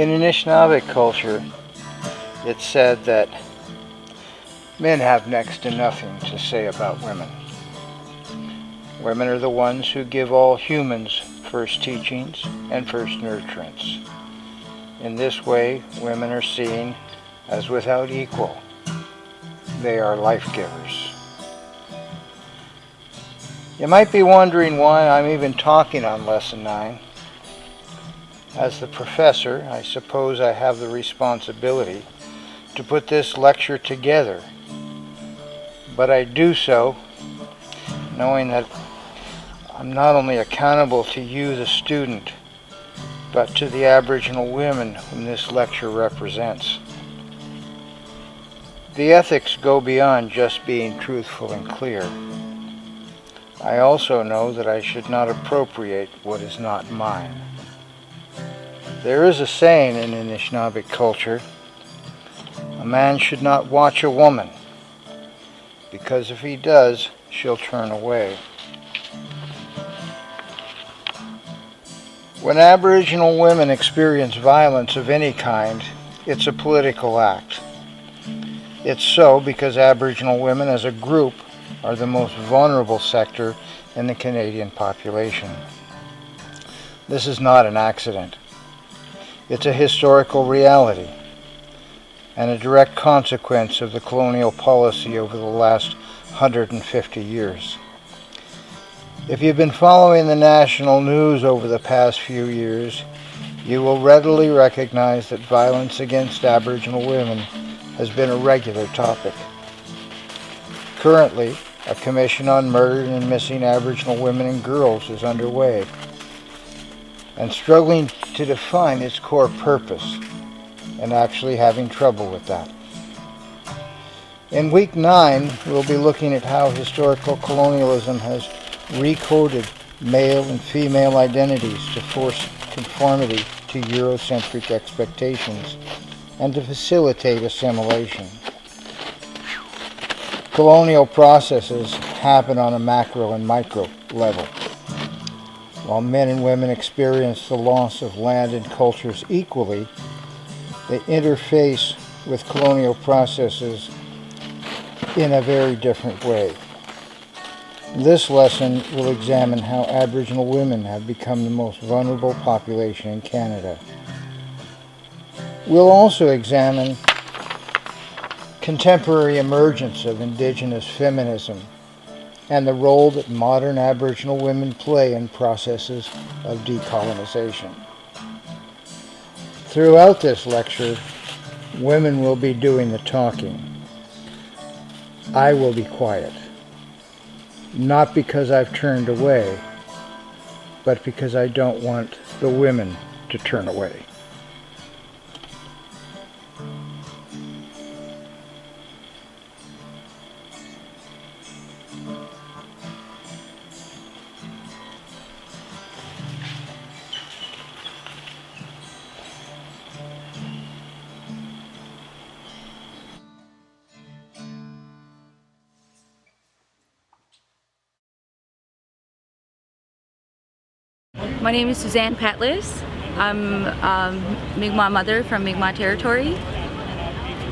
In Anishinaabe culture, it's said that men have next to nothing to say about women. Women are the ones who give all humans first teachings and first nurturance. In this way, women are seen as without equal. They are life givers. You might be wondering why I'm even talking on Lesson 9. As the professor, I suppose I have the responsibility to put this lecture together, but I do so knowing that I'm not only accountable to you, the student, but to the Aboriginal women whom this lecture represents. The ethics go beyond just being truthful and clear. I also know that I should not appropriate what is not mine. There is a saying in Anishinaabe culture, a man should not watch a woman, because if he does, she'll turn away. When Aboriginal women experience violence of any kind, it's a political act. It's so because Aboriginal women as a group are the most vulnerable sector in the Canadian population. This is not an accident. It's a historical reality and a direct consequence of the colonial policy over the last 150 years. If you've been following the national news over the past few years, you will readily recognize that violence against Aboriginal women has been a regular topic. Currently, a commission on murdered and missing Aboriginal women and girls is underway and struggling to define its core purpose and actually having trouble with that. In week 9, we'll be looking at how historical colonialism has recoded male and female identities to force conformity to Eurocentric expectations and to facilitate assimilation. Colonial processes happen on a macro and micro level. While men and women experience the loss of land and cultures equally, they interface with colonial processes in a very different way. This lesson will examine how Aboriginal women have become the most vulnerable population in Canada. We'll also examine contemporary emergence of Indigenous feminism and the role that modern Aboriginal women play in processes of decolonization. Throughout this lecture, women will be doing the talking. I will be quiet, not because I've turned away, but because I don't want the women to turn away. My name is Suzanne Patlis. I'm Mi'kmaq mother from Mi'kmaq territory,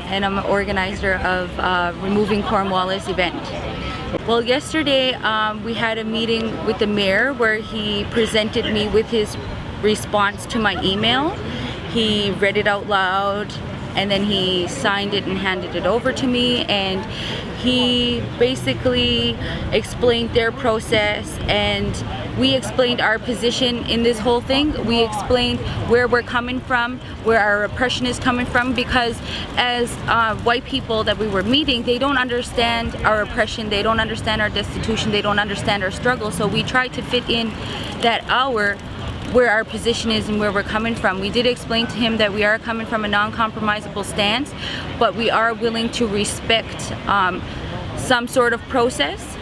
and I'm an organizer of Removing Cornwallis event. Well, yesterday we had a meeting with the mayor where he presented me with his response to my email. He read it out loud and then he signed it and handed it over to me, and he basically explained their process and we explained our position in this whole thing. We explained where we're coming from, where our oppression is coming from, because as white people that we were meeting, they don't understand our oppression, they don't understand our destitution, they don't understand our struggle. So we tried to fit in that hour where our position is and where we're coming from. We did explain to him that we are coming from a non-compromisable stance, but we are willing to respect some sort of process.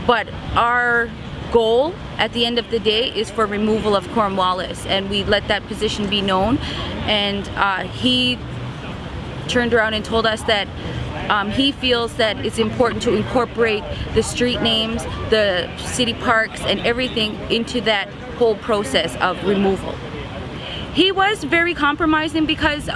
But our goal at the end of the day is for removal of Cornwallis, and we let that position be known. And he turned around and told us that he feels that it's important to incorporate the street names, the city parks, and everything into that whole process of removal. He was very compromising because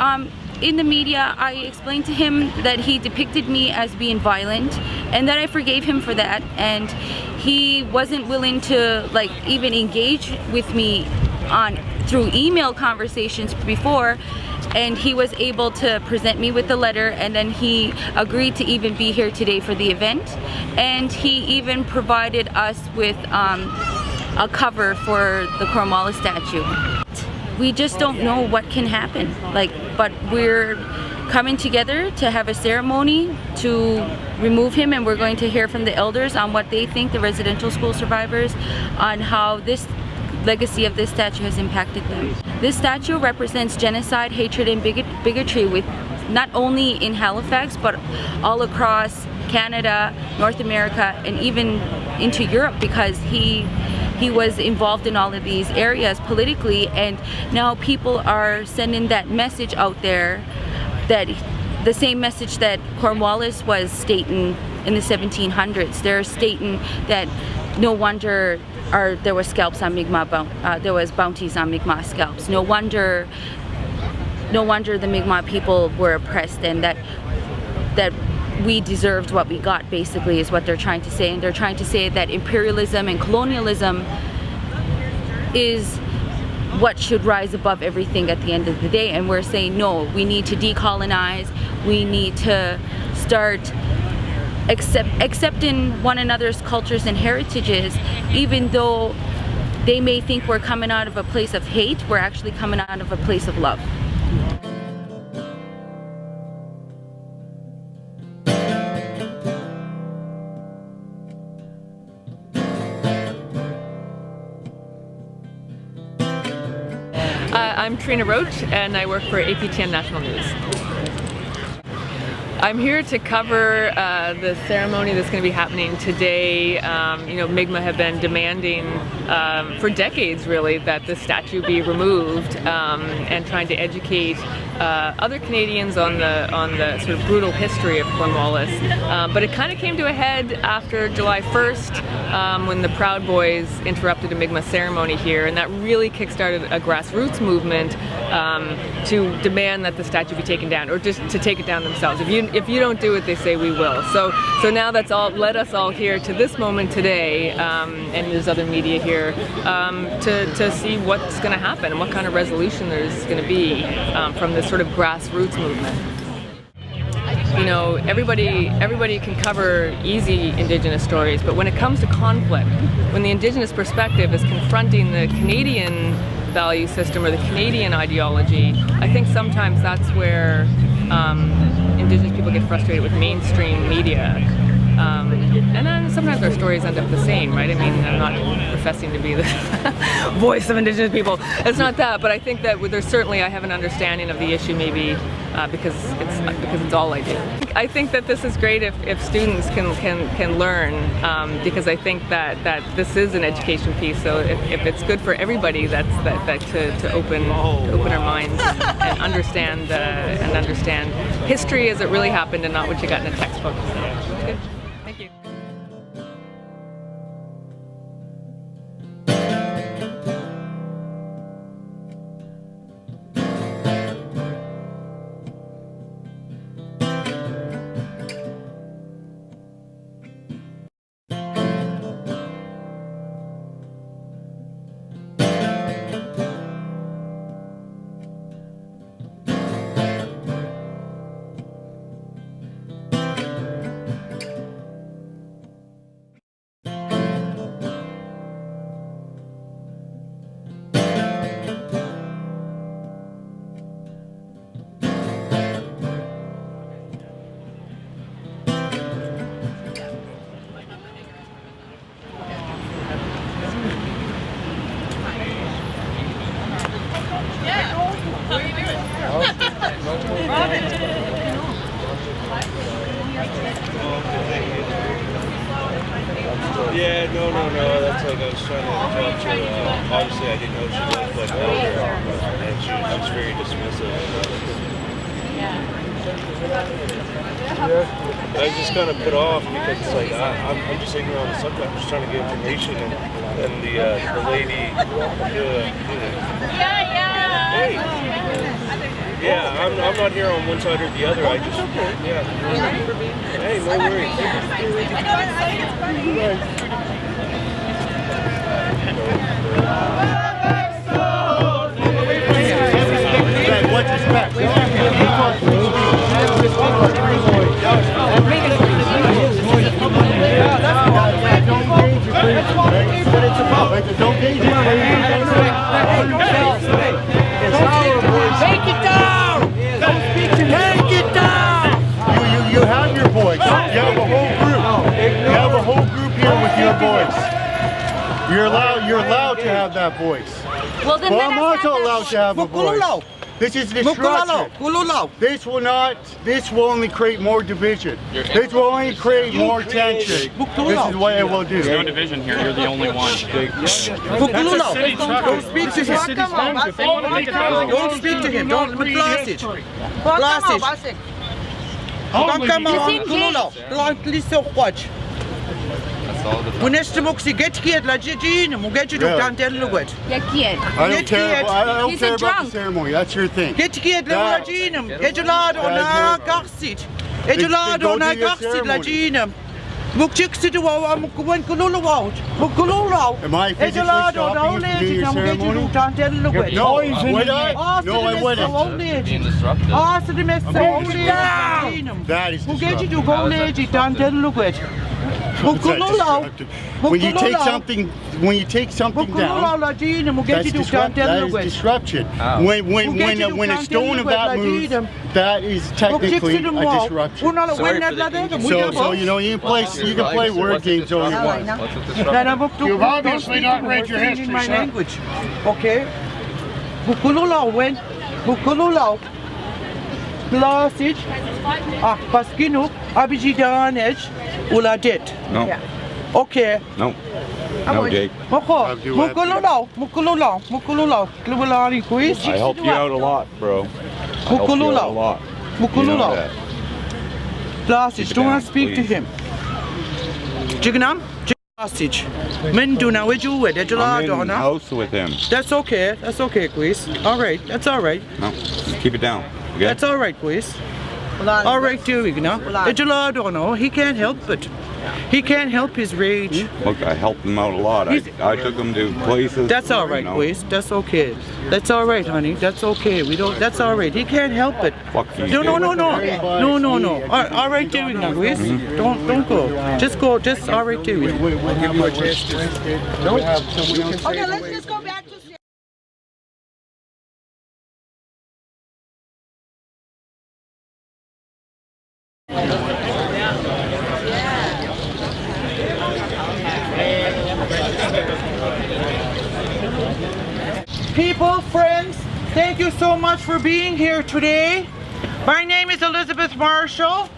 in the media I explained to him that he depicted me as being violent, and that I forgave him for that, and he wasn't willing to like even engage with me through email conversations before, and he was able to present me with the letter, and then he agreed to even be here today for the event, and he even provided us with a cover for the Cornwallis statue. We just don't know what can happen, but we're coming together to have a ceremony to remove him, and we're going to hear from the elders on what they think, the residential school survivors, on how this legacy of this statue has impacted them. This statue represents genocide, hatred, and bigotry, with not only in Halifax but all across Canada, North America, and even into Europe, because he was involved in all of these areas politically, and now people are sending that message out there, that the same message that Cornwallis was stating in the 1700s. They're stating that no wonder there were scalps on Mi'kmaq, there was bounties on Mi'kmaq scalps. No wonder the Mi'kmaq people were oppressed, and that we deserved what we got, basically, is what they're trying to say. And they're trying to say that imperialism and colonialism is what should rise above everything at the end of the day. And we're saying, no, we need to decolonize. We need to start accepting one another's cultures and heritages. Even though they may think we're coming out of a place of hate, we're actually coming out of a place of love. I'm Trina Roach, and I work for APTN National News. I'm here to cover the ceremony that's going to be happening today. Mi'kmaq have been demanding for decades, really, that the statue be removed, and trying to educate other Canadians on the sort of brutal history of Cornwallis. But it kind of came to a head after July 1st, when the Proud Boys interrupted a Mi'kmaq ceremony here, and that really kickstarted a grassroots movement to demand that the statue be taken down, or just to take it down themselves. If you don't do it, they say we will. So now that's all led us all here to this moment today, and there's other media here, to see what's going to happen and what kind of resolution there's going to be from this sort of grassroots movement. You know, everybody can cover easy Indigenous stories, but when it comes to conflict, when the Indigenous perspective is confronting the Canadian value system or the Canadian ideology, I think sometimes that's where Indigenous people get frustrated with mainstream media. And then sometimes our stories end up the same, right? I mean, I'm not professing to be the voice of Indigenous people. It's not that, but I think that there's certainly, I have an understanding of the issue, maybe because it's all I do. I think that this is great if students can learn, because I think that this is an education piece. So if it's good for everybody, to open our minds and understand history as it really happened, and not what you got in a textbook. So, it's good. Thank you. Yeah, no, that's like I was trying to talk to her. Obviously I didn't know she was like older, and she was just very dismissive. I was just kind of put off because it's like I'm just ignorant on the subject. I'm just trying to get information, and the lady, Hey. Yeah, I'm not here on one side or the other. I just, yeah. Hey, no worries. What respect? Don't gauge it. Take it down! Take it down! You have your voice. You have a whole group. You have a whole group here with your voice. You're allowed to have that voice. Well, then But let I'm us have also that allowed to have a voice. This is destruction. This will only create more division. This will only create more tension. This is what it will do. There's no division here, you're the only one. Don't speak to him. Don't speak to him. Don't Blasic. I don't care about He's a the drunk. ceremony. That's your thing. Go do your ceremony. Am I physically stopping you from doing your ceremony? No, would I? No, I wouldn't. That is disruptive. When you take something down, that's disruption. That is disruption. When a stone of that moves, that is technically a disruption. So you know you can play word games all you want. You've obviously not read your history, my son. language. Okay? Blasic, Paskino, Abijidanej, Uladet. No, Okay. no, no, Jake. Mukulula, Klubulari quiz. I helped you out a lot, bro. I helped you out a lot. You know that. Blasic, do not speak to him. Jignam? Blasic. Men do now with you with it. I'm in the house with him. That's okay, quiz. Alright, that's alright. No, just keep it down. Okay? That's alright, quiz. Alright, too, Igna. He can't help it. He can't help his rage. Look, I helped him out a lot. I took him to places. That's all right, Quiz. That's okay. That's all right, honey. That's okay. That's all right. He can't help it. Fuck you. No. All right, David, now, Quiz. Don't go. Just go. Just all right, David. We'll give you a chance to have someone else. Okay, let's just go back to. People, friends, thank you so much for being here today. My name is Elizabeth Marshall.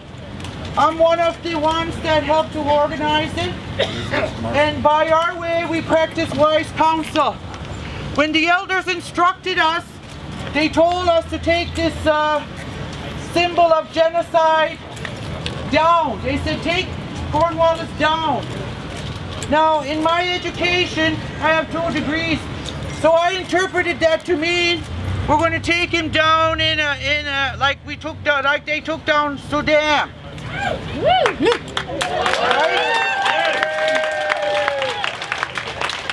I'm one of the ones that helped to organize it. And by our way, we practice wise counsel. When the elders instructed us, they told us to take this symbol of genocide down. They said, take Cornwallis down. Now, in my education, I have 2 degrees. So I interpreted that to mean we're going to take him down like they took down Sudan. Right?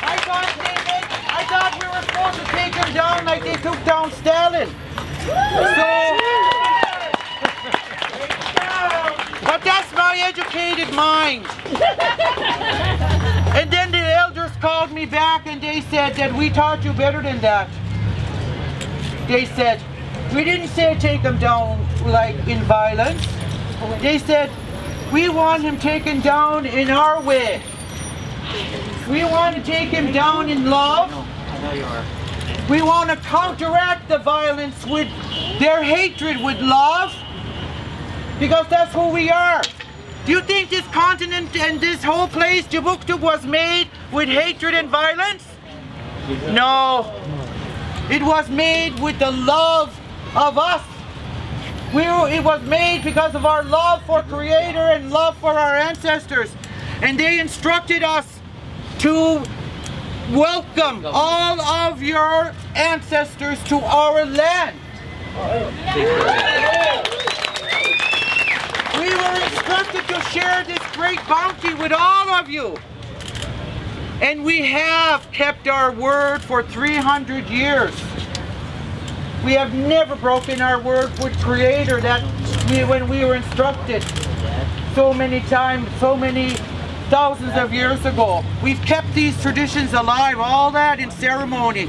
I thought we were supposed to take him down like they took down Stalin. But that's my educated mind. And then the elders called me back and they said that we taught you better than that. They said, we didn't say take him down like in violence. They said, we want him taken down in our way. We want to take him down in love. We want to counteract the violence with their hatred with love. Because that's who we are. Do you think this continent and this whole place, Timbuktu, was made with hatred and violence? No. It was made with the love of us. It was made because of our love for Creator and love for our ancestors. And they instructed us to welcome all of your ancestors to our land. We were instructed to share this great bounty with all of you. And we have kept our word for 300 years. We have never broken our word with Creator when we were instructed so many times, so many thousands of years ago. We've kept these traditions alive, all that in ceremony.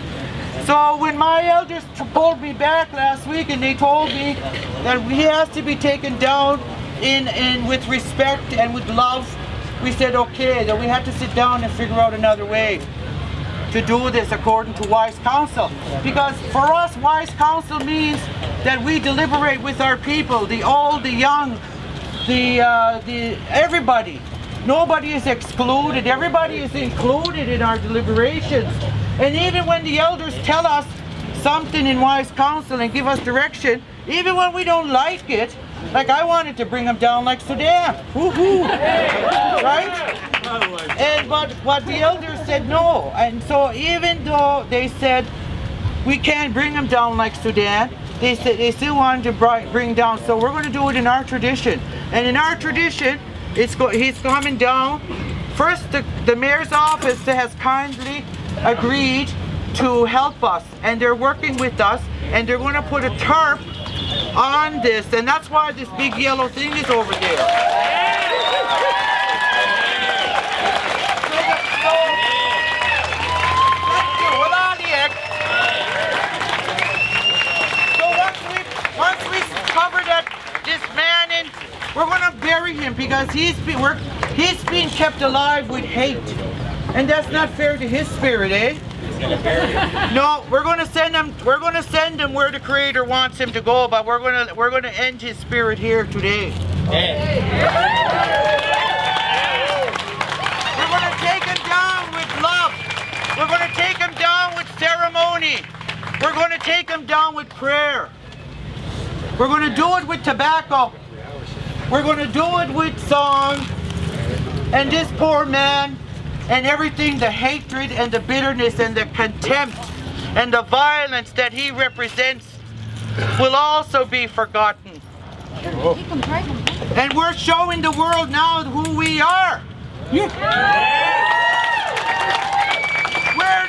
So when my elders pulled me back last week and they told me that he has to be taken down with respect and with love, we said okay, that we had to sit down and figure out another way to do this according to wise counsel. Because for us, wise counsel means that we deliberate with our people, the old, the young, everybody. Nobody is excluded. Everybody is included in our deliberations. And even when the elders tell us something in wise counsel and give us direction, even when we don't like it, like I wanted to bring them down like Sudan, woohoo, right? And but the elders said no, and so even though they said we can't bring them down like Sudan, they said they still wanted to bring down. So we're going to do it in our tradition, and in our tradition, he's coming down. First, the mayor's office has kindly agreed to help us, and they're working with us, and they're going to put a tarp on this, and that's why this big yellow thing is over there. So once we cover this man in, we're going to bury him because he's being kept alive with hate, and that's not fair to his spirit, eh? No, we're going to send him. We're going to send him where the Creator wants him to go, but we're going to end his spirit here today. We're going to take him down with love. We're going to take him down with ceremony. We're going to take him down with prayer. We're going to do it with tobacco. We're going to do it with song. And this poor man, and everything, the hatred and the bitterness and the contempt and the violence that he represents will also be forgotten. And we're showing the world now who we are. We're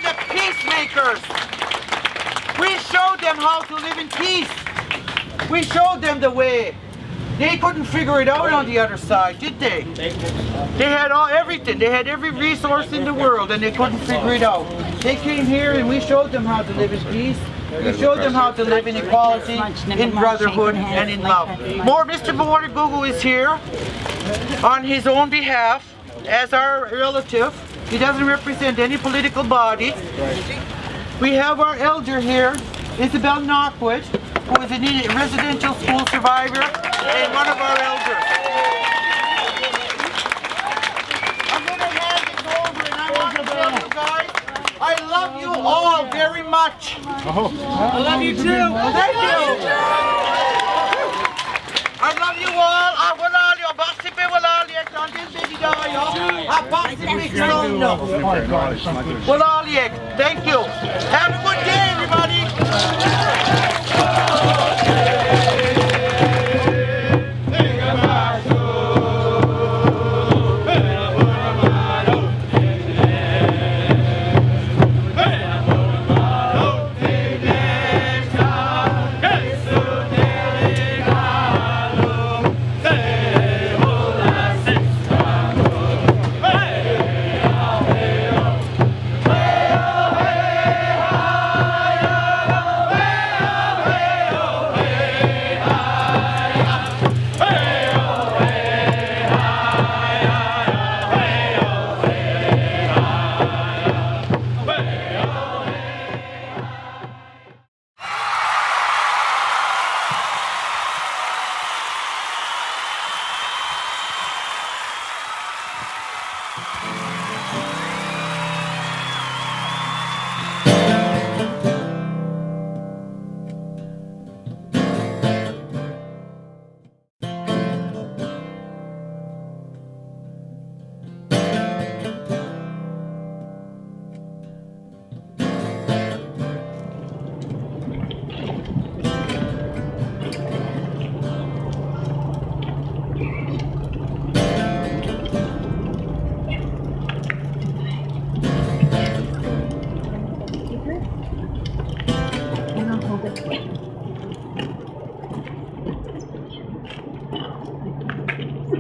the peacemakers. We showed them how to live in peace. We showed them the way. They couldn't figure it out on the other side, did they? They had everything. They had every resource in the world, and they couldn't figure it out. They came here, and we showed them how to live in peace. We showed them how to live in equality, in brotherhood, and in love. Mr. Ouagadougou is here on his own behalf as our relative. He doesn't represent any political body. We have our elder here, Isabel Knockwood, who is a residential school survivor and one of our elders. I'm going to hand it over, and I want to tell you guys, I love you all very much. I love you too. Thank you. I love you all. Thank you. Have a good day, everybody.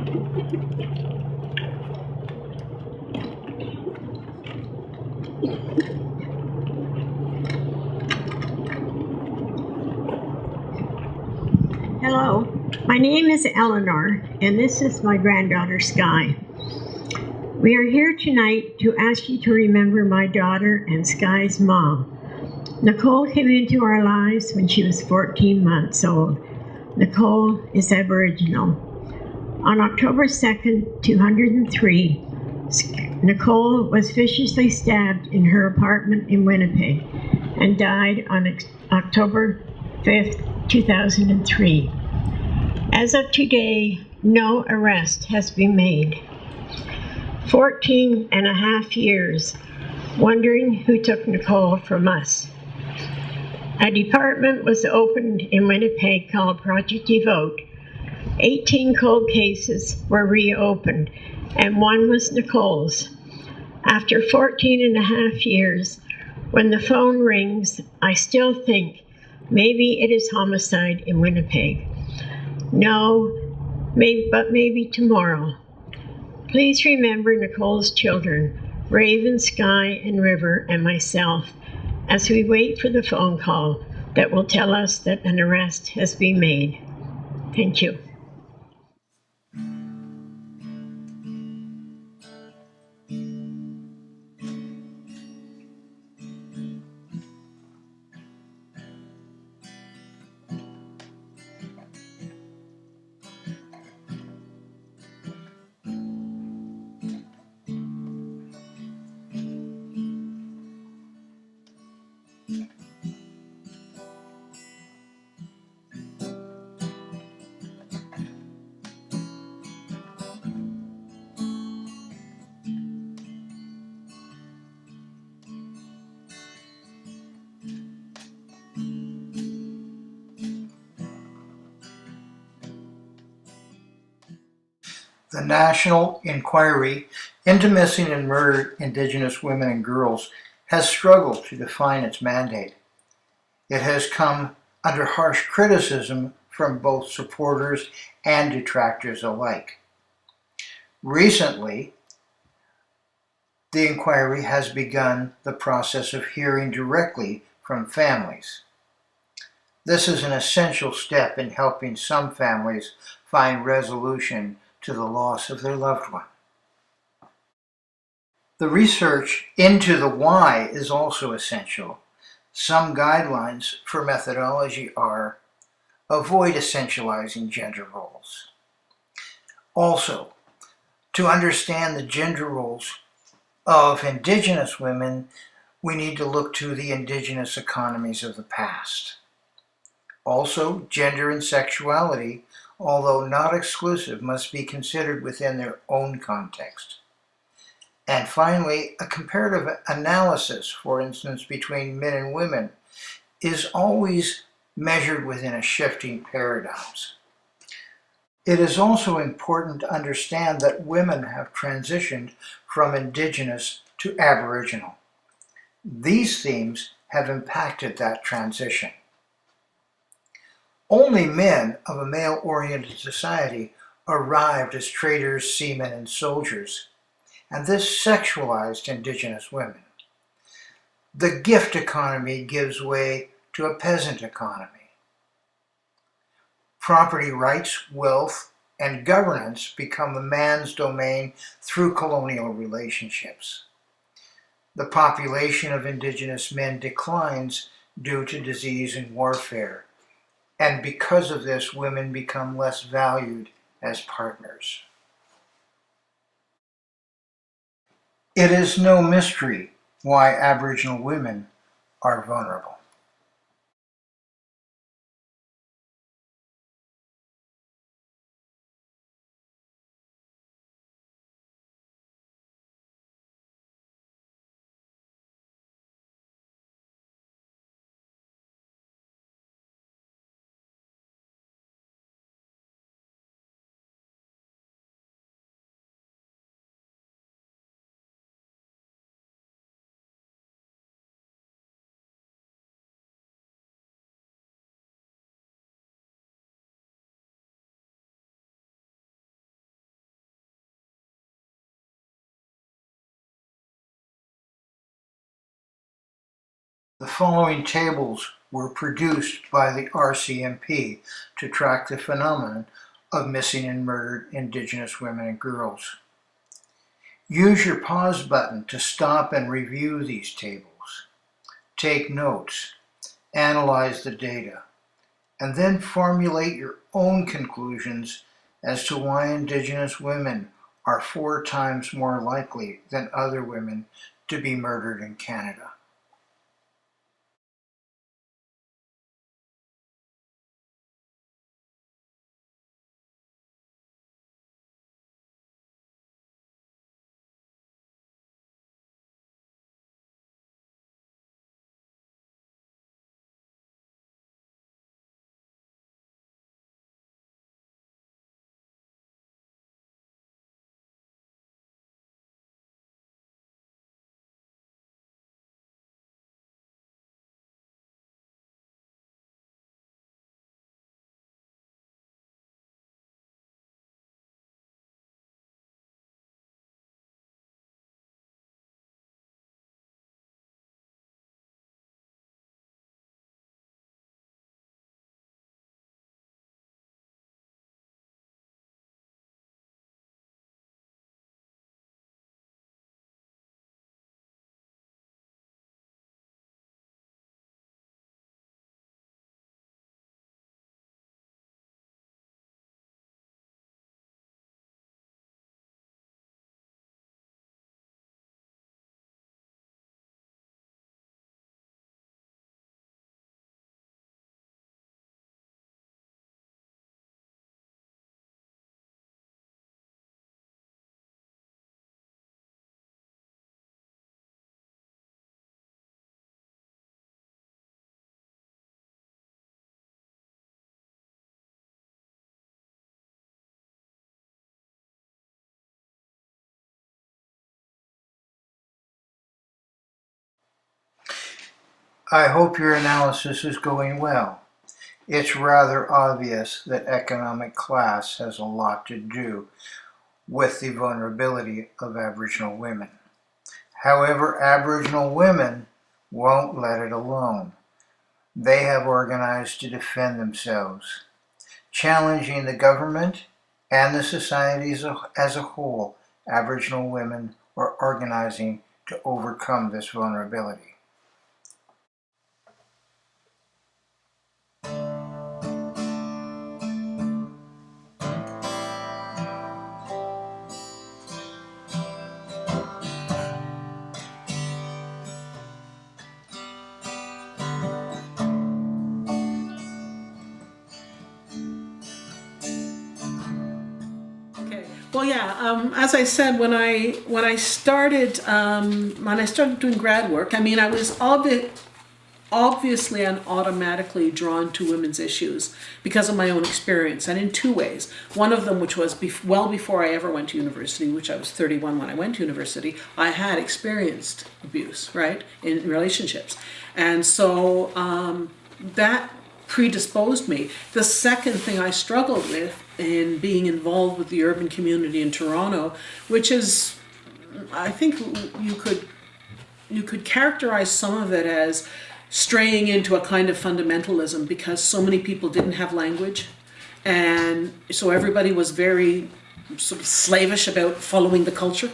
Hello, my name is Eleanor, and this is my granddaughter Sky. We are here tonight to ask you to remember my daughter and Sky's mom. Nicole came into our lives when she was 14 months old. Nicole is Aboriginal. On October 2nd, 2003, Nicole was viciously stabbed in her apartment in Winnipeg and died on October 5th, 2003. As of today, no arrest has been made. 14 and a half years wondering who took Nicole from us. A department was opened in Winnipeg called Project Devote. 18 cold cases were reopened, and one was Nicole's. After 14 and a half years, when the phone rings, I still think maybe it is homicide in Winnipeg. No, but maybe tomorrow. Please remember Nicole's children, Raven, Sky, and River, and myself, as we wait for the phone call that will tell us that an arrest has been made. Thank you. The National Inquiry into Missing and Murdered Indigenous Women and Girls has struggled to define its mandate. It has come under harsh criticism from both supporters and detractors alike. Recently, the inquiry has begun the process of hearing directly from families. This is an essential step in helping some families find resolution to the loss of their loved one. The research into the why is also essential. Some guidelines for methodology are: avoid essentializing gender roles. Also, to understand the gender roles of Indigenous women, we need to look to the Indigenous economies of the past. Also, gender and sexuality, although not exclusive, must be considered within their own context. And finally, a comparative analysis, for instance, between men and women, is always measured within a shifting paradigms. It is also important to understand that women have transitioned from Indigenous to Aboriginal. These themes have impacted that transition. Only men of a male-oriented society arrived as traders, seamen, and soldiers, and this sexualized Indigenous women. The gift economy gives way to a peasant economy. Property rights, wealth, and governance become a man's domain through colonial relationships. The population of Indigenous men declines due to disease and warfare, and because of this, women become less valued as partners. It is no mystery why Aboriginal women are vulnerable. The following tables were produced by the RCMP to track the phenomenon of missing and murdered Indigenous women and girls. Use your pause button to stop and review these tables. Take notes, analyze the data, and then formulate your own conclusions as to why Indigenous women are 4 times more likely than other women to be murdered in Canada. I hope your analysis is going well. It's rather obvious that economic class has a lot to do with the vulnerability of Aboriginal women. However, Aboriginal women won't let it alone. They have organized to defend themselves, challenging the government and the society as a whole. Aboriginal women are organizing to overcome this vulnerability. Well, yeah. As I said, when I started doing grad work, I mean, I was obviously and automatically drawn to women's issues because of my own experience, and in 2 ways. One of them, which was well before I ever went to university, which I was 31 when I went to university, I had experienced abuse, right, in relationships, and so that predisposed me. The second thing I struggled with in being involved with the urban community in Toronto, which is, I think you could characterize some of it as straying into a kind of fundamentalism, because so many people didn't have language, and so everybody was very sort of slavish about following the culture.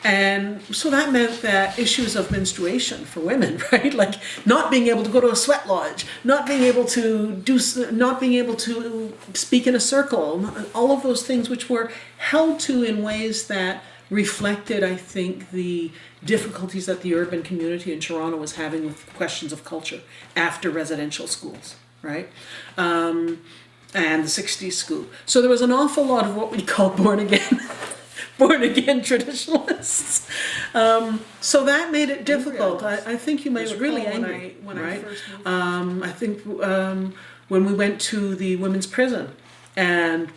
And so that meant that issues of menstruation for women, right? Like not being able to go to a sweat lodge, not being able to speak in a circle, all of those things which were held to in ways that reflected, I think, the difficulties that the urban community in Toronto was having with questions of culture after residential schools, right? And the 60s school. So there was an awful lot of what we call born again traditionalists. So that made it difficult. I think you may recall really angry, right? I think when we went to the women's prison, and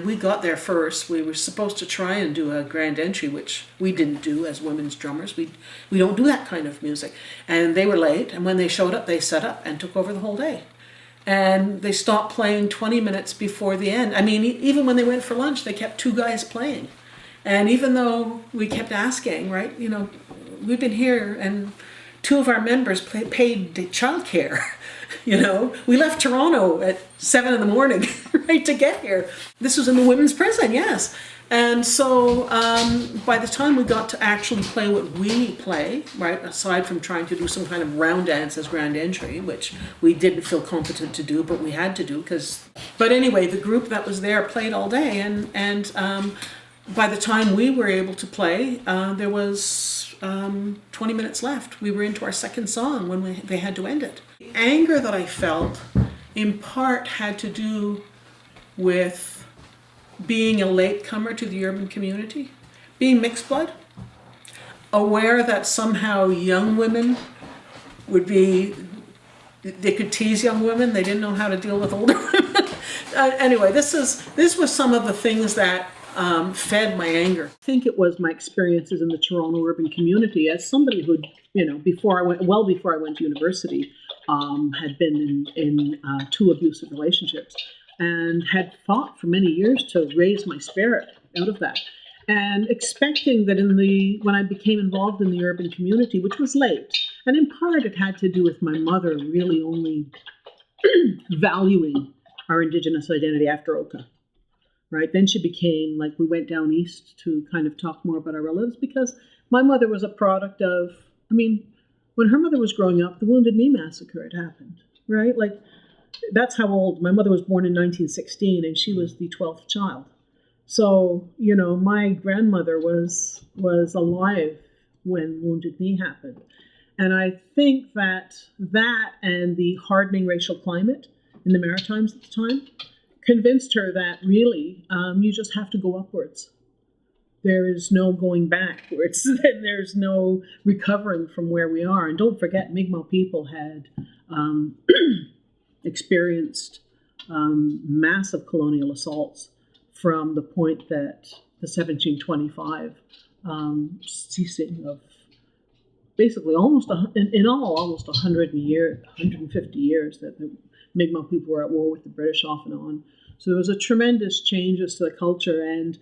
we got there first. We were supposed to try and do a grand entry, which we didn't do as women's drummers. We don't do that kind of music. And they were late, and when they showed up, they set up and took over the whole day. And they stopped playing 20 minutes before the end. I mean, even when they went for lunch, they kept 2 guys playing. And even though we kept asking, right, you know, we've been here and 2 of our members paid childcare. You know, we left Toronto at 7 in the morning, right, to get here. This was in the women's prison, yes. And so by the time we got to actually play what we play, right, aside from trying to do some kind of round dance as grand entry, which we didn't feel competent to do, but we had to do but anyway, the group that was there played all day, and by the time we were able to play, there was 20 minutes left. We were into our second song when they had to end it. The anger that I felt, in part, had to do with being a latecomer to the urban community, being mixed blood, aware that somehow young women they could tease young women, they didn't know how to deal with older women. Anyway, this was some of the things that fed my anger. I think it was my experiences in the Toronto urban community as somebody who, you know, before I went to university, had been in 2 abusive relationships, and had fought for many years to raise my spirit out of that. And expecting that when I became involved in the urban community, which was late, and in part it had to do with my mother really only valuing our Indigenous identity after Oka, right? Then she became, like, we went down east to kind of talk more about our relatives, because my mother was a product of, I mean, when her mother was growing up, the Wounded Knee Massacre had happened, right? Like, that's how old. My mother was born in 1916, and she was the 12th child. So, you know, my grandmother was alive when Wounded Knee happened. And I think that and the hardening racial climate in the Maritimes at the time convinced her that really you just have to go upwards. There is no going backwards, and there's no recovering from where we are. And don't forget, Mi'kmaq people had experienced massive colonial assaults from the point that the 1725 ceasing of basically almost 150 years that the Mi'kmaq people were at war with the British off and on. So there was a tremendous changes to the culture, and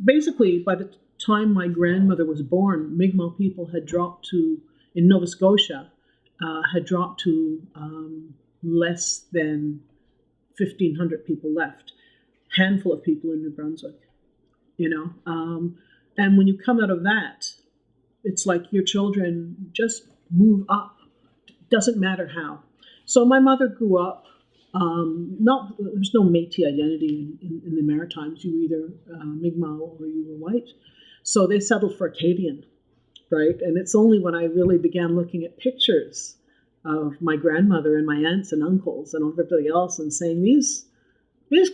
basically by the time my grandmother was born, Mi'kmaq people had dropped to, in Nova Scotia, less than 1,500 people left. Handful of people in New Brunswick, you know. And when you come out of that, it's like your children just move up. Doesn't matter how. So my mother grew up, there's no Métis identity in the Maritimes. You were either Mi'kmaq or you were white. So they settled for Acadian, right? And it's only when I really began looking at pictures of my grandmother and my aunts and uncles and everybody else and saying, these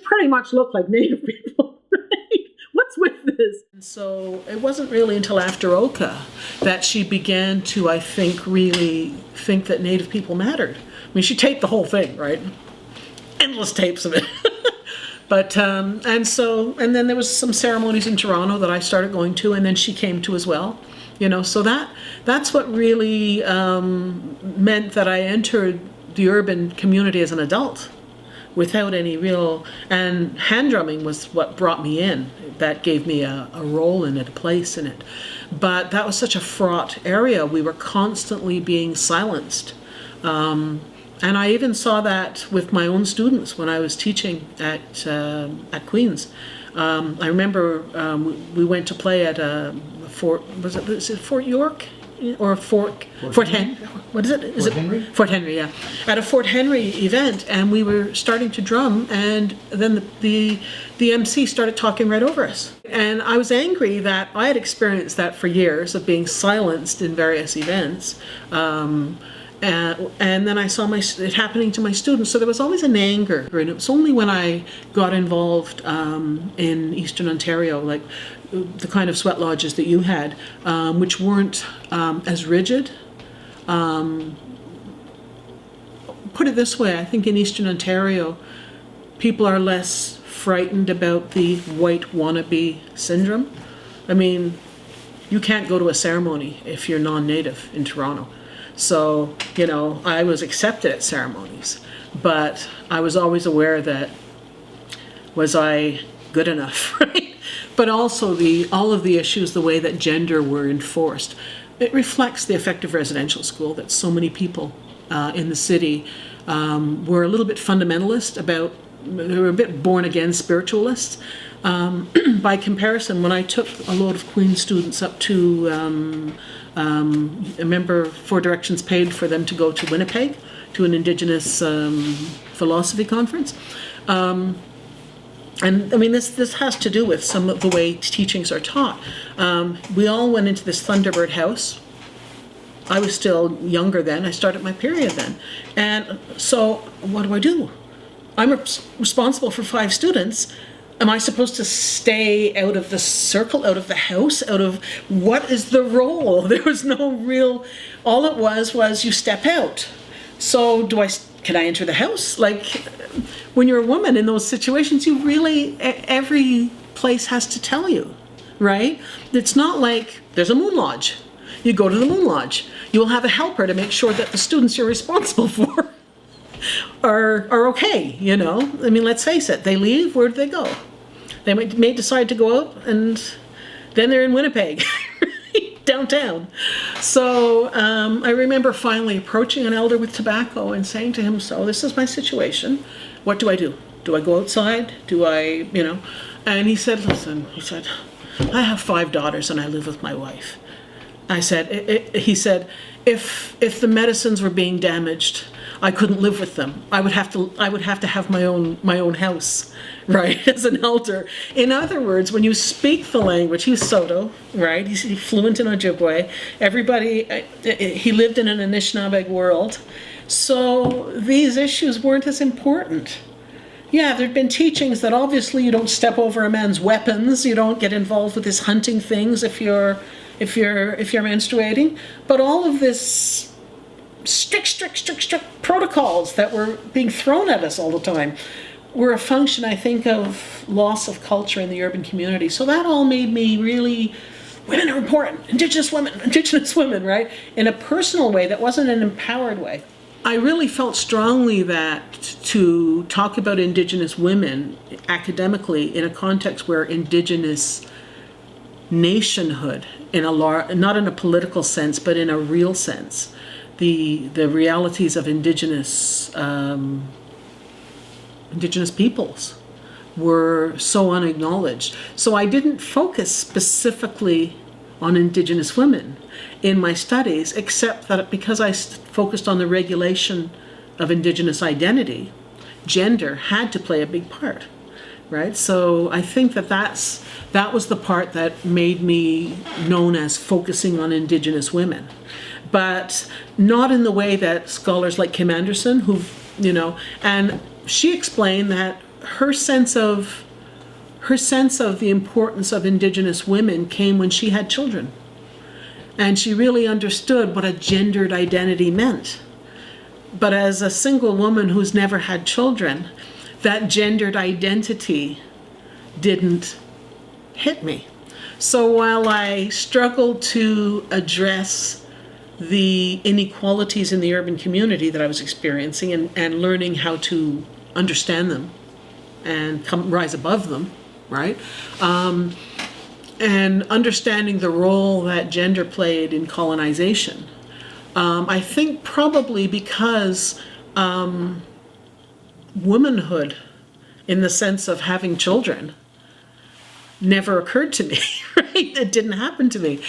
pretty much look like Native people, right? What's with this? And so it wasn't really until after Oka that she began to, I think, really think that Native people mattered. I mean, she taped the whole thing, right? Endless tapes of it. But, and then there was some ceremonies in Toronto that I started going to, and then she came to as well. You know, so that's what really meant that I entered the urban community as an adult without any real, and hand drumming was what brought me in. That gave me a role in it, a place in it. But that was such a fraught area. We were constantly being silenced. And I even saw that with my own students when I was teaching at Queen's. I remember we went to play at Fort York or Fort Henry? What is it? Fort Henry? Fort Henry, yeah. At a Fort Henry event, and we were starting to drum, and then the MC started talking right over us. And I was angry that I had experienced that for years, of being silenced in various events. And then I saw it happening to my students. So there was always an anger. And it was only when I got involved in Eastern Ontario, like the kind of sweat lodges that you had, which weren't as rigid. Put it this way, I think in Eastern Ontario, people are less frightened about the white wannabe syndrome. I mean, you can't go to a ceremony if you're non-native in Toronto. So, you know, I was accepted at ceremonies, but I was always aware that, was I good enough, right? But also all of the issues, the way that gender were enforced. it reflects the effective residential school that so many people in the city were a little bit fundamentalist about. They were a bit born-again spiritualists. By comparison, when I took a load of Queen students up to, I remember Four Directions paid for them to go to Winnipeg to an Indigenous philosophy conference. And I mean, this has to do with some of the way teachings are taught. We all went into this Thunderbird house. I was still younger then. I started my period then. And so what do? I'm responsible for 5 students. Am I supposed to stay out of the circle, out of the house, out of what is the role? There was no real, all it was you step out. So can I enter the house? Like, when you're a woman in those situations, you really, every place has to tell you, right? It's not like there's a moon lodge. You go to the moon lodge. You will have a helper to make sure that the students you're responsible for are okay, you know? I mean, let's face it, they leave, where do they go? They may decide to go out and then they're in Winnipeg, downtown. So I remember finally approaching an elder with tobacco and saying to him, so this is my situation. What do I do? Do I go outside? Do I, you know? And he said, listen, I have 5 daughters and I live with my wife. I said, he said, if the medicines were being damaged, I couldn't live with them. I would have to have my own house, right? As an elder. In other words, when you speak the language, he's Saulteaux, right? He's fluent in Ojibwe. Everybody, he lived in an Anishinaabe world. So these issues weren't as important. Yeah, there'd been teachings that obviously you don't step over a man's weapons, you don't get involved with his hunting things if you're menstruating, but all of this strict protocols that were being thrown at us all the time were a function, I think, of loss of culture in the urban community. So that all made me really, women are important, Indigenous women, right? In a personal way that wasn't an empowered way. I really felt strongly that to talk about Indigenous women academically in a context where Indigenous nationhood, not in a political sense, but in a real sense, the realities of Indigenous peoples were so unacknowledged. So I didn't focus specifically on Indigenous women in my studies, except that because I focused on the regulation of Indigenous identity, gender had to play a big part, right? So I think that was the part that made me known as focusing on Indigenous women, but not in the way that scholars like Kim Anderson, and she explained that her sense of the importance of Indigenous women came when she had children. And she really understood what a gendered identity meant. But as a single woman who's never had children, that gendered identity didn't hit me. So while I struggled to address the inequalities in the urban community that I was experiencing and learning how to understand them and rise above them, right? And understanding the role that gender played in colonization. I think probably because womanhood, in the sense of having children, never occurred to me, right? It didn't happen to me.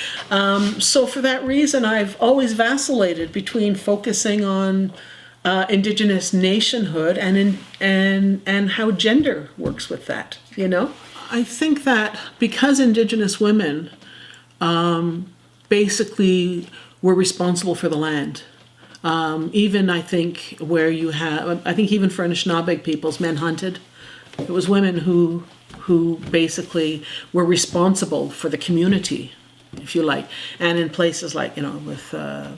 So for that reason, I've always vacillated between focusing on Indigenous nationhood and how gender works with that, you know? I think that because Indigenous women basically were responsible for the land, even I think even for Anishinaabe peoples, men hunted. It was women who basically were responsible for the community, if you like. And in places like, with the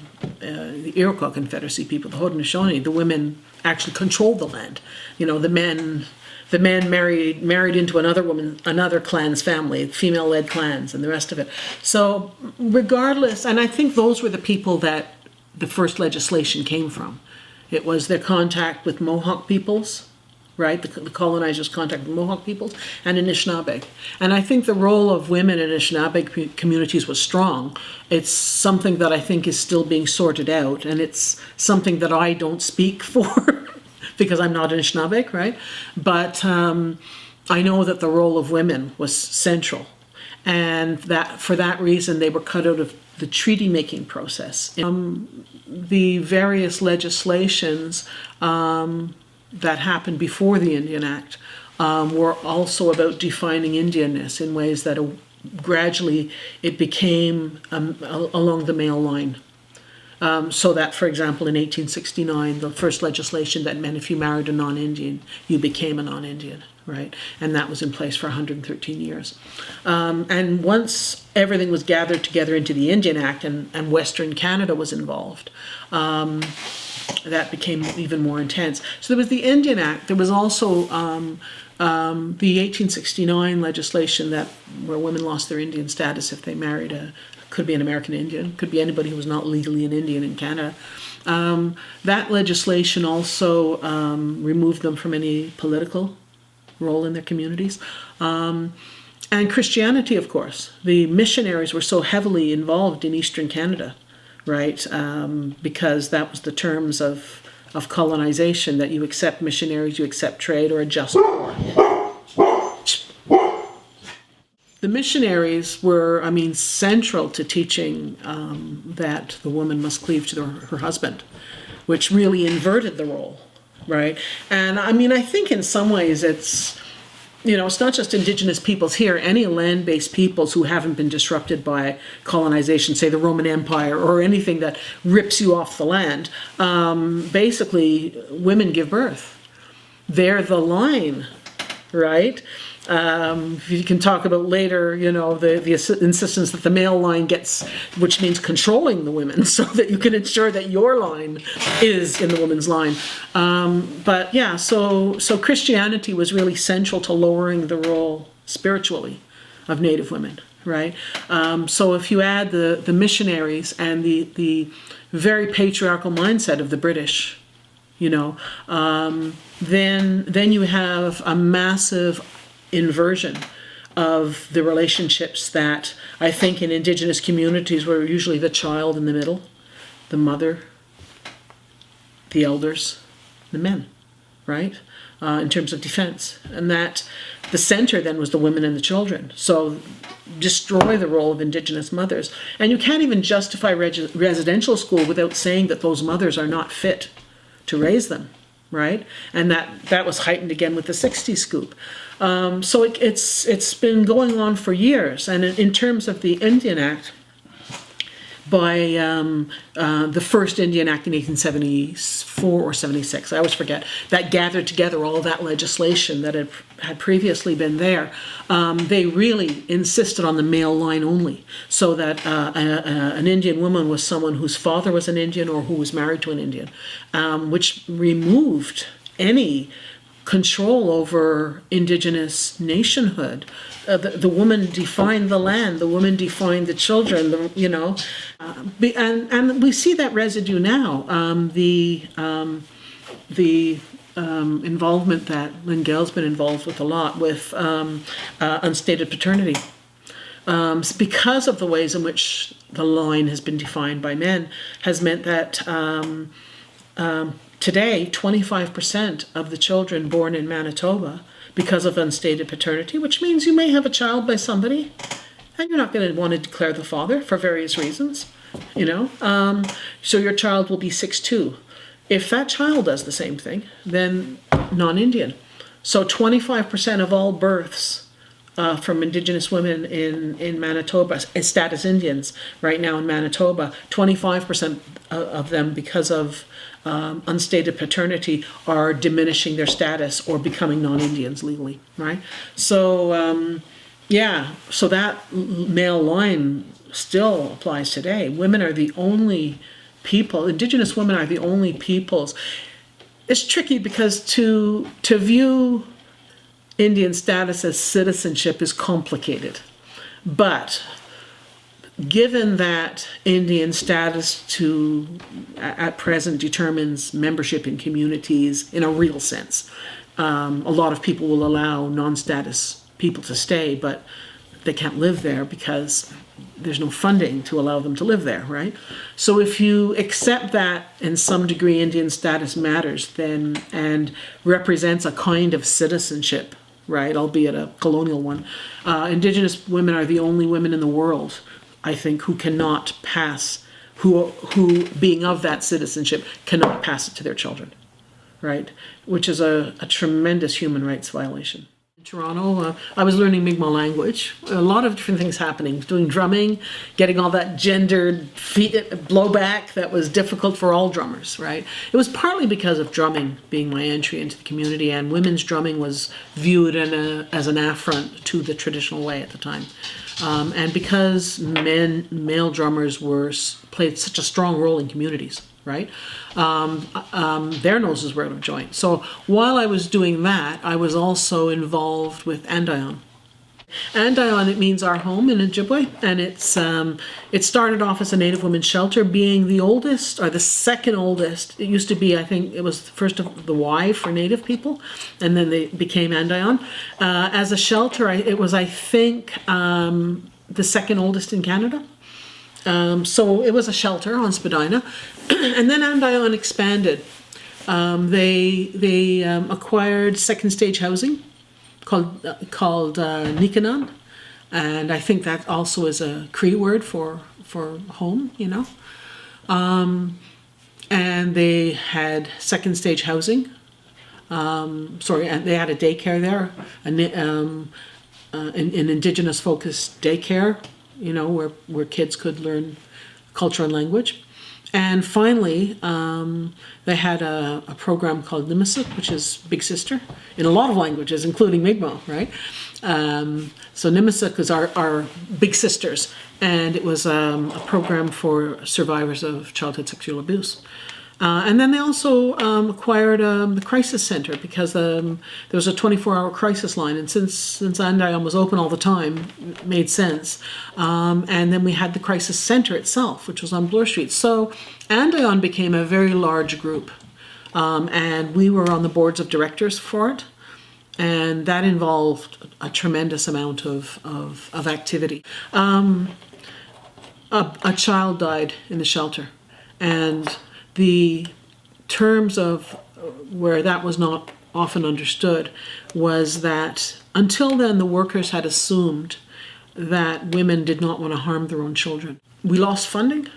Iroquois Confederacy people, the Haudenosaunee, the women actually controlled the land. The men married into another clan's family, female-led clans, and the rest of it. So regardless, and I think those were the people that the first legislation came from. It was their contact with Mohawk peoples, right? The colonizers contacted Mohawk peoples and Anishinaabe. And I think the role of women in Anishinaabe communities was strong. It's something that I think is still being sorted out, and it's something that I don't speak for because I'm not Anishinaabe, right? But I know that the role of women was central, and that for that reason they were cut out of the treaty-making process. The various legislations that happened before the Indian Act were also about defining Indianness in ways that gradually it became along the male line. So that, for example, in 1869, the first legislation that meant if you married a non-Indian, you became a non-Indian, right? And that was in place for 113 years. And once everything was gathered together into the Indian Act and Western Canada was involved, that became even more intense. So there was the Indian Act. There was also the 1869 legislation where women lost their Indian status if they married could be an American Indian, could be anybody who was not legally an Indian in Canada. That legislation also removed them from any political role in their communities. And Christianity, of course. The missionaries were so heavily involved in Eastern Canada, right? Because that was the terms of colonization, that you accept missionaries, you accept trade, or a just war. The missionaries were, central to teaching that the woman must cleave to her husband, which really inverted the role, right? And I think in some ways it's not just Indigenous peoples here, any land-based peoples who haven't been disrupted by colonization, say the Roman Empire, or anything that rips you off the land. Basically, women give birth. They're the line, right? You can talk about later, the insistence that the male line gets, which means controlling the women, so that you can ensure that your line is in the woman's line. But yeah, so Christianity was really central to lowering the role spiritually of Native women, right? So if you add the missionaries and the very patriarchal mindset of the British, then you have a massive inversion of the relationships that I think in Indigenous communities were usually the child in the middle, the mother, the elders, the men, right? In terms of defense. And that the center then was the women and the children. So destroy the role of Indigenous mothers. And you can't even justify residential school without saying that those mothers are not fit to raise them, right? And that was heightened again with the 60s scoop. So it's been going on for years. And in terms of the Indian Act, by the first Indian Act in 1874 or 76, I always forget, that gathered together all that legislation that had previously been there. They really insisted on the male line only, so that an Indian woman was someone whose father was an Indian or who was married to an Indian, which removed any control over Indigenous nationhood. The woman defined the land, the woman defined the children, and we see that residue now. The involvement that Lynn Gale's been involved with a lot with unstated paternity. Because of the ways in which the line has been defined by men, has meant that today 25% of the children born in Manitoba, because of unstated paternity, which means you may have a child by somebody and you're not going to want to declare the father for various reasons, so your child will be 6'2". If that child does the same thing, then non-Indian. So 25% of all births from Indigenous women in Manitoba, status Indians right now in Manitoba, 25% of them, because of unstated paternity, are diminishing their status or becoming non-Indians legally, right? So, so that male line still applies today. Women are the only people, Indigenous women are the only peoples. It's tricky because to view Indian status as citizenship is complicated. But given that Indian status at present determines membership in communities in a real sense, A lot of people will allow non-status people to stay, but they can't live there because there's no funding to allow them to live there, right? So if you accept that in some degree Indian status matters then and represents a kind of citizenship, right, albeit a colonial one, Indigenous women are the only women in the world, I think, who cannot pass, who being of that citizenship cannot pass it to their children, right? Which is a tremendous human rights violation. In Toronto, I was learning Mi'kmaq language. A lot of different things happening, doing drumming, getting all that gendered blowback that was difficult for all drummers, right? It was partly because of drumming being my entry into the community, and women's drumming was viewed as an affront to the traditional way at the time. And because male drummers played such a strong role in communities, right? Their noses were out of joint. So while I was doing that, I was also involved with Andayon. Andayon, it means our home in Ojibwe, and it started off as a Native women's shelter, being the oldest, or the second oldest. It used to be, I think, it was first of the Y for Native people, and then they became Andayon. As a shelter, it was, I think, the second oldest in Canada. So it was a shelter on Spadina, and then Andayon expanded. They acquired second stage housing called Nikanan, and I think that also is a Cree word for home, you know. And they had second stage housing. And they had a daycare there, an Indigenous focused daycare, you know, where kids could learn culture and language. And finally, they had a program called Nimisak, which is Big Sister, in a lot of languages, including Mi'kmaq, right? So Nimisak is our Big Sisters, and it was a program for survivors of childhood sexual abuse. And then they also acquired the crisis center, because there was a 24-hour crisis line, and since Andayon was open all the time, it made sense. And then we had the crisis center itself, which was on Bloor Street. So Andayon became a very large group, and we were on the boards of directors for it, and that involved a tremendous amount of activity. A child died in the shelter, and the terms of where that was not often understood was that until then the workers had assumed that women did not want to harm their own children. We lost funding,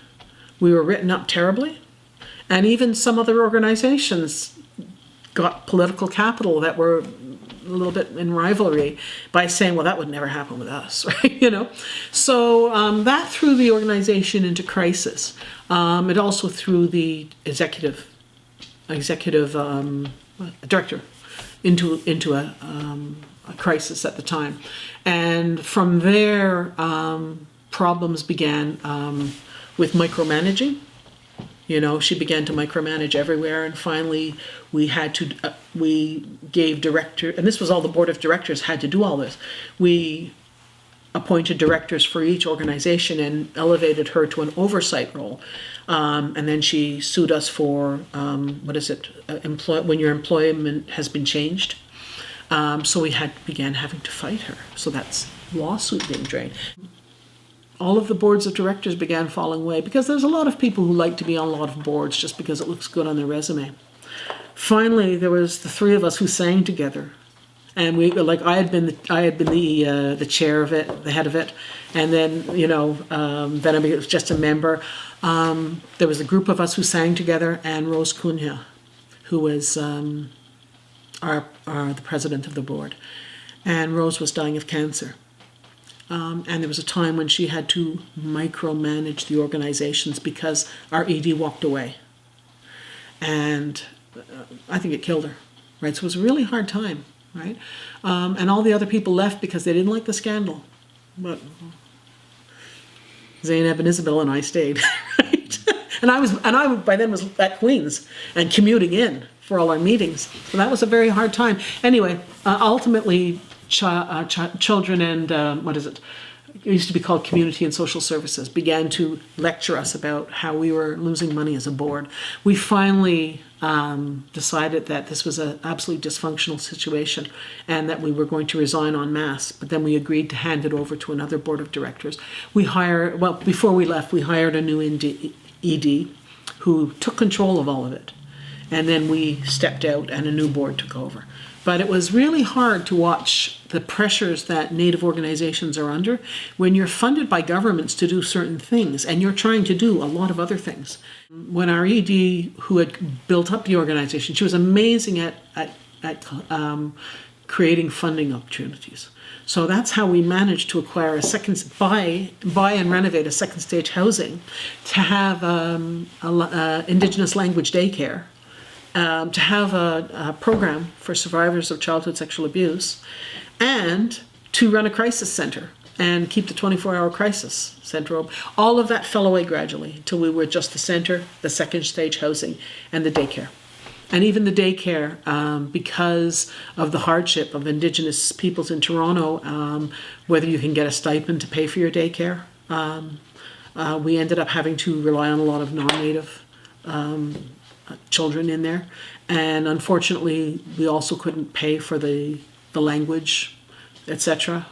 we were written up terribly, and even some other organizations got political capital that were a little bit in rivalry by saying, well, that would never happen with us, right? You know, so that threw the organization into crisis. It also threw the executive director into a crisis at the time, and from there problems began with micromanaging. You know, she began to micromanage everywhere, and finally we gave director, and this was all the board of directors had to do all this. We appointed directors for each organization and elevated her to an oversight role. And then she sued us for, when your employment has been changed. So we began having to fight her. So that's lawsuit being drained. All of the boards of directors began falling away, because there's a lot of people who like to be on a lot of boards just because it looks good on their resume. Finally, there was the three of us who sang together, and I had been the chair of it, the head of it, and then then I was just a member. There was a group of us who sang together, and Rose Cunha, who was the president of the board, and Rose was dying of cancer. And there was a time when she had to micromanage the organizations because our ED walked away. And I think it killed her, right? So it was a really hard time, right? And all the other people left because they didn't like the scandal. But Zainab and Isabel and I stayed, right? And I by then was at Queen's and commuting in for all our meetings. So that was a very hard time. Anyway, ultimately, children and it used to be called Community and Social Services, began to lecture us about how we were losing money as a board. We finally decided that this was an absolutely dysfunctional situation and that we were going to resign en masse, but then we agreed to hand it over to another board of directors. Before we left, we hired a new ED who took control of all of it. And then we stepped out and a new board took over. But it was really hard to watch the pressures that Native organizations are under when you're funded by governments to do certain things and you're trying to do a lot of other things. When our ED, who had built up the organization, she was amazing at creating funding opportunities. So that's how we managed to acquire buy and renovate a second stage housing, to have Indigenous language daycare, to have a program for survivors of childhood sexual abuse, and to run a crisis center and keep the 24-hour crisis center open. All of that fell away gradually until we were just the center, the second stage housing, and the daycare. And even the daycare, because of the hardship of Indigenous peoples in Toronto, whether you can get a stipend to pay for your daycare, we ended up having to rely on a lot of non-Native children in there. And unfortunately, we also couldn't pay for the language, etc.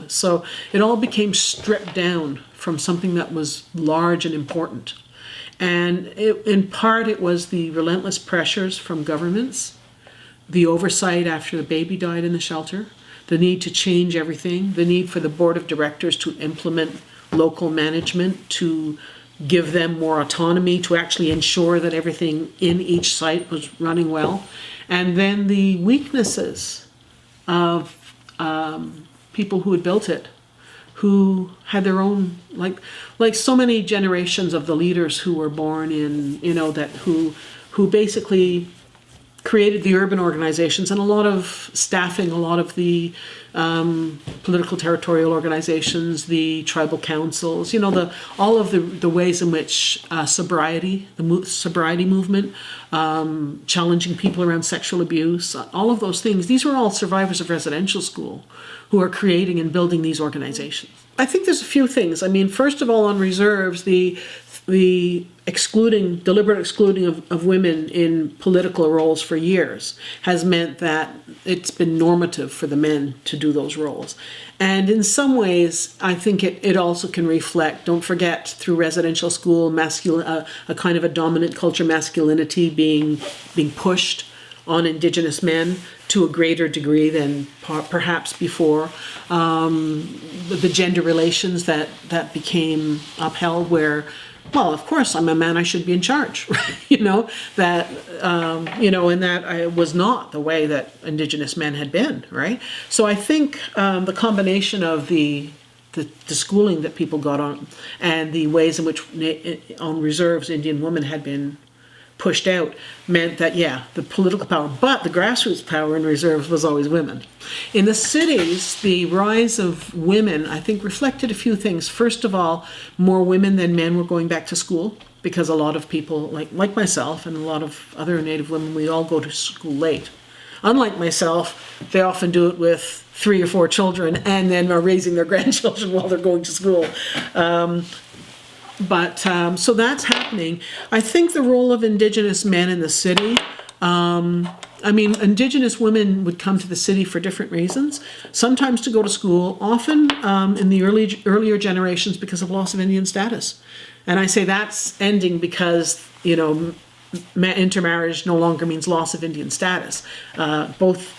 So it all became stripped down from something that was large and important. And in part, it was the relentless pressures from governments, the oversight after the baby died in the shelter, the need to change everything, the need for the board of directors to implement local management, to give them more autonomy, to actually ensure that everything in each site was running well. And then the weaknesses of people who had built it, who had their own, like so many generations of the leaders who were born in, who basically created the urban organizations and a lot of staffing, a lot of the political territorial organizations, the tribal councils, all of the ways in which sobriety movement, challenging people around sexual abuse, all of those things. These were all survivors of residential school who are creating and building these organizations. I think there's a few things. I mean, first of all, on reserves, the deliberate excluding of women in political roles for years has meant that it's been normative for the men to do those roles. And in some ways, I think it also can reflect, don't forget, through residential school, a kind of a dominant culture, masculinity being pushed on Indigenous men to a greater degree than perhaps before. The gender relations that became upheld where, well, of course, I'm a man, I should be in charge, and that was not the way that Indigenous men had been, right? So I think the combination of the schooling that people got on and the ways in which on reserves Indian women had been pushed out meant that, the political power, but the grassroots power in reserves was always women. In the cities, the rise of women, I think, reflected a few things. First of all, more women than men were going back to school because a lot of people, like myself and a lot of other Native women, we all go to school late. Unlike myself, they often do it with 3 or 4 children and then are raising their grandchildren while they're going to school. So that's happening. I think the role of Indigenous men in the city, Indigenous women would come to the city for different reasons. Sometimes to go to school, often in the earlier generations because of loss of Indian status. And I say that's ending because, intermarriage no longer means loss of Indian status. Both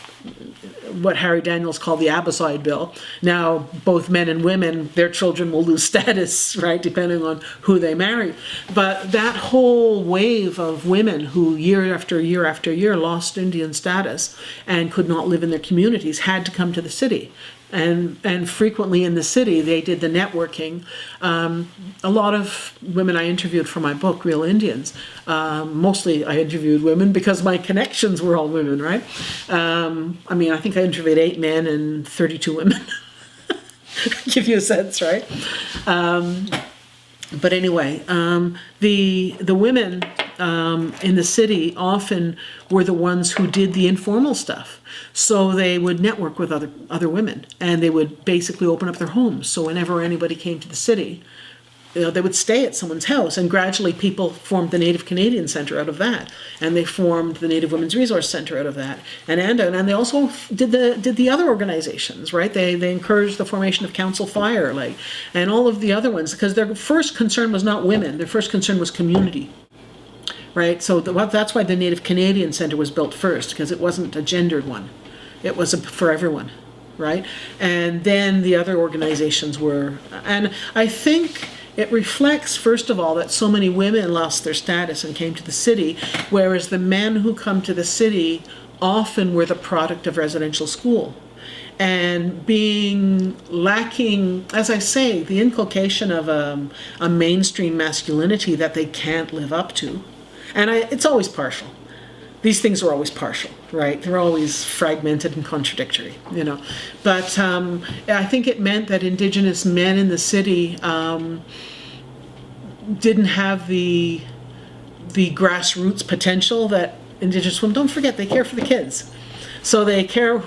what Harry Daniels called the Abbotside Bill. Now, both men and women, their children will lose status, right, depending on who they marry. But that whole wave of women who year after year after year lost Indian status and could not live in their communities had to come to the city. And frequently in the city, they did the networking. A lot of women I interviewed for my book, Real Indians, mostly I interviewed women because my connections were all women, right? I think I interviewed 8 men and 32 women. Give you a sense, right? But anyway, the women in the city often were the ones who did the informal stuff. So they would network with other women, and they would basically open up their homes. So whenever anybody came to the city, they would stay at someone's house, and gradually people formed the Native Canadian Centre out of that, and they formed the Native Women's Resource Centre out of that, and they also did the other organizations, right? They encouraged the formation of Council Fire, and all of the other ones, because their first concern was not women, their first concern was community, right? So that's why the Native Canadian Centre was built first, because it wasn't a gendered one, it was for everyone, right? And then the other organizations were, and I think it reflects, first of all, that so many women lost their status and came to the city, whereas the men who come to the city often were the product of residential school. And being lacking, as I say, the inculcation of a mainstream masculinity that they can't live up to. And it's always partial. These things are always partial, right? They're always fragmented and contradictory, But I think it meant that Indigenous men in the city didn't have the grassroots potential that Indigenous women. Don't forget, they care for the kids. So they care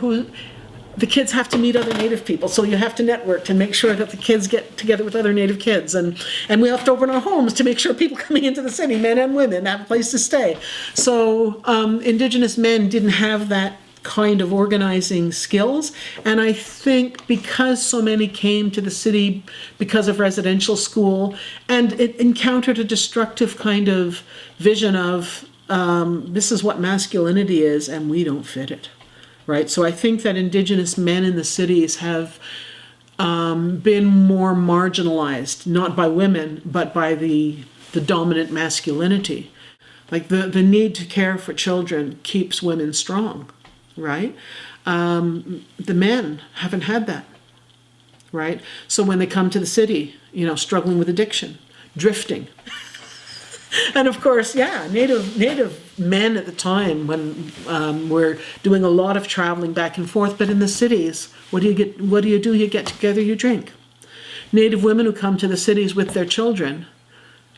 the kids have to meet other Native people, so you have to network to make sure that the kids get together with other Native kids, and we have to open our homes to make sure people coming into the city, men and women, have a place to stay. So Indigenous men didn't have that kind of organizing skills, and I think because so many came to the city because of residential school, and it encountered a destructive kind of vision of this is what masculinity is, and we don't fit it. Right, so I think that Indigenous men in the cities have been more marginalized, not by women, but by the dominant masculinity. Like the need to care for children keeps women strong, right? The men haven't had that, right? So when they come to the city, struggling with addiction, drifting. And of course, Native men at the time when were doing a lot of traveling back and forth. But in the cities, what do you do? You get together, you drink. Native women who come to the cities with their children,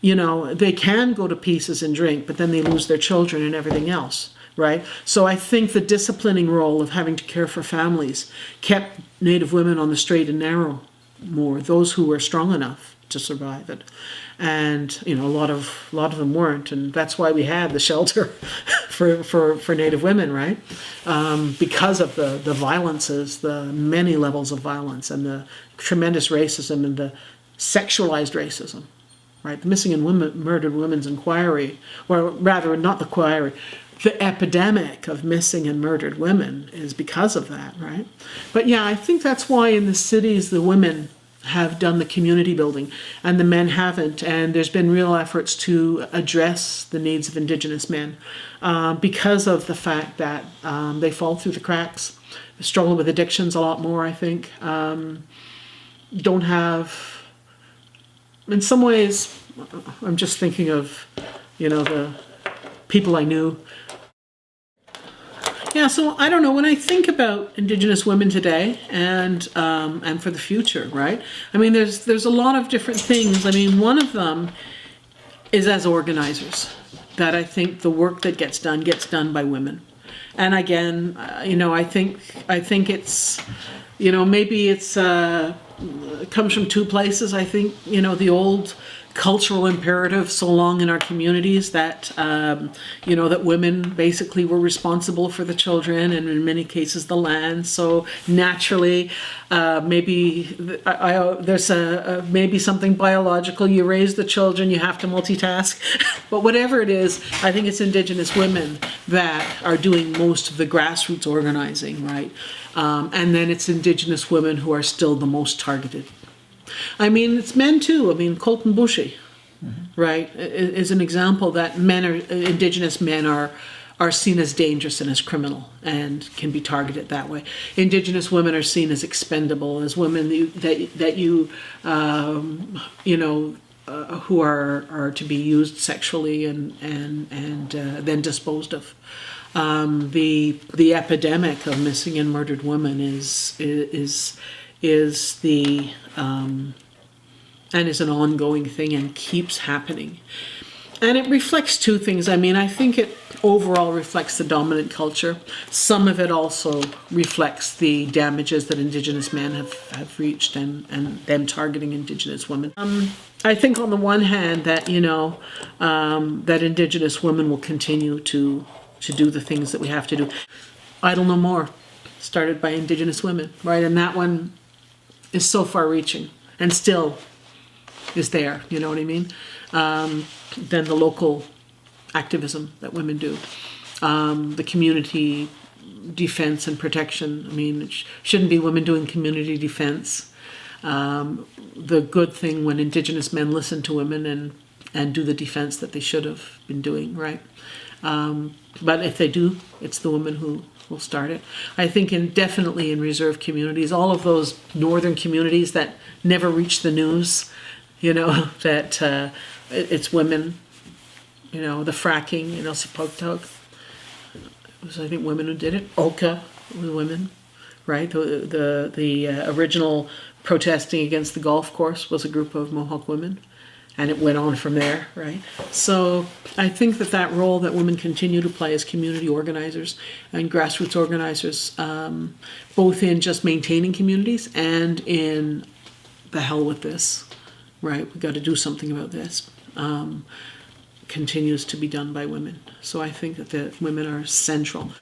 they can go to pieces and drink, but then they lose their children and everything else, right? So I think the disciplining role of having to care for families kept Native women on the straight and narrow more, those who were strong enough to survive it. And a lot of them weren't, and that's why we had the shelter for Native women, right? Because of the violences, the many levels of violence, and the tremendous racism and the sexualized racism, right? The Missing and Murdered Women's Inquiry, or rather, not the inquiry, the epidemic of missing and murdered women is because of that, right? But yeah, I think that's why in the cities the women have done the community building and the men haven't, and there's been real efforts to address the needs of Indigenous men because of the fact that they fall through the cracks, they struggle with addictions a lot more, I think, don't have, in some ways, I'm just thinking of the people I knew. Yeah, so I don't know, when I think about Indigenous women today and for the future, right? I mean, there's a lot of different things. I mean, one of them is as organizers, that I think the work that gets done by women. And again, I think it's, maybe it's it comes from two places. I think, the old cultural imperative so long in our communities that that women basically were responsible for the children and in many cases the land. So naturally, maybe there's maybe something biological. You raise the children, you have to multitask. But whatever it is, I think it's Indigenous women that are doing most of the grassroots organizing, right? And then it's Indigenous women who are still the most targeted. I mean, it's men too. I mean, Colton Bushy, right, is an example that Indigenous men are seen as dangerous and as criminal and can be targeted that way. Indigenous women are seen as expendable, as women who are to be used sexually and then disposed of. The epidemic of missing and murdered women is and is an ongoing thing and keeps happening. And it reflects two things. I mean, I think it overall reflects the dominant culture. Some of it also reflects the damages that Indigenous men have reached and them targeting Indigenous women. I think on the one hand that, that Indigenous women will continue to do the things that we have to do. Idle No More, started by Indigenous women, right? And that one is so far reaching and still is there, you know what I mean? Then the local activism that women do, the community defense and protection. I mean, it shouldn't be women doing community defense. The good thing when Indigenous men listen to women and do the defense that they should have been doing, right? But if they do, it's the women who will start it. I think definitely in reserve communities, all of those northern communities that never reach the news, that it's women, the fracking in Elsipogtog. It was, I think, women who did it. Oka was women, right? The original protesting against the golf course was a group of Mohawk women, and it went on from there, right? So I think that role that women continue to play as community organizers and grassroots organizers, both in just maintaining communities and in the hell with this, right? We got to do something about this. Continues to be done by women. So I think that the women are central.